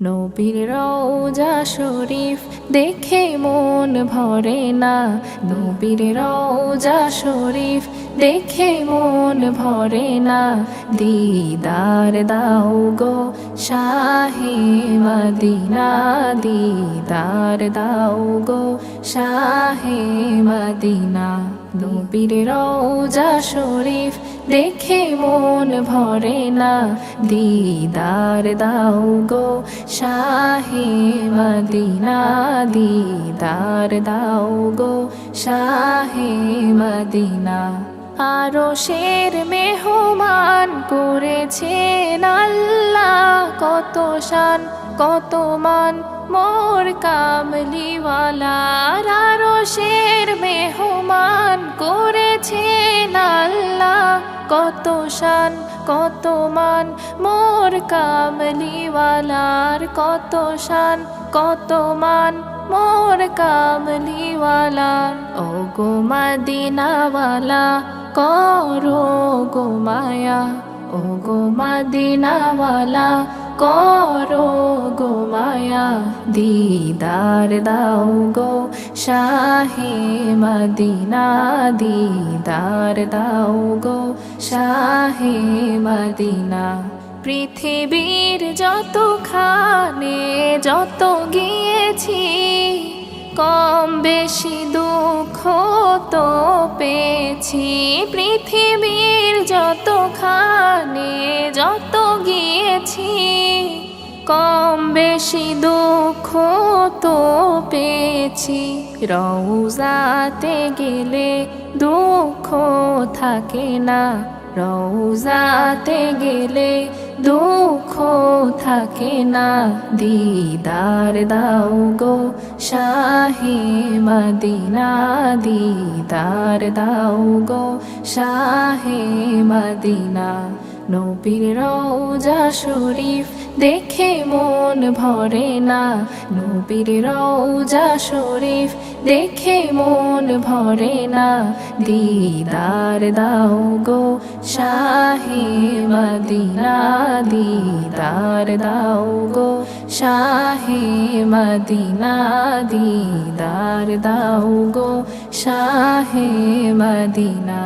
নবীর রওজা শরীফ দেখে মন ভরে না, নবীর রওজা শরীফ দেখে মন ভরে না। দিদার দাও গো শাহে মদিনা, দিদার দাও গো শাহে মদিনা। নবীর রওজা শরীফ দেখে মন ভরে না, দিদার দাও গো শাহে মদিনা, দিদার দাও গো শাহে মদিনা। আরশের মেহমান করেছেন আল্লাহ, কত শান কত মান মোর কামলিওয়ালার। আরশের মেহমান করেছেন আল্লাহ, কত শান কত মান মোর কামলিওয়ালার। কত শান কত মান মোর কামলিওয়ালার। ও গো মদিনাওয়ালা করো গো মায়া, ও গো মদিনাওয়ালা করো গো মায়া। দিদার দাও গো শাহে মদিনা, দিদার দাও গো শাহে মদিনা। পৃথিবীর যতখানে যত গিয়েছি, কম বেশি দুঃখ তো পেয়েছি। পৃথিবীর যতখানে যত গিয়েছি, কম বেশি দুঃখ তো পেয়েছি। রওজাতে গেলে দুঃখ থাকে না, রওজাতে গেলে দুঃখ থাকে না। দিদার দাও গো শাহে মদিনা, দিদার দাও গো শাহে মদিনা। নবীর রওজা শরীফ দেখে মন ভরে না, নবীর রওজা শরীফ দেখে মন ভরে না। দিদার দাও গো শাহে মদিনা, দিদার দাও গো শাহে মদিনা, দিদার দাও গো শাহে মদিনা।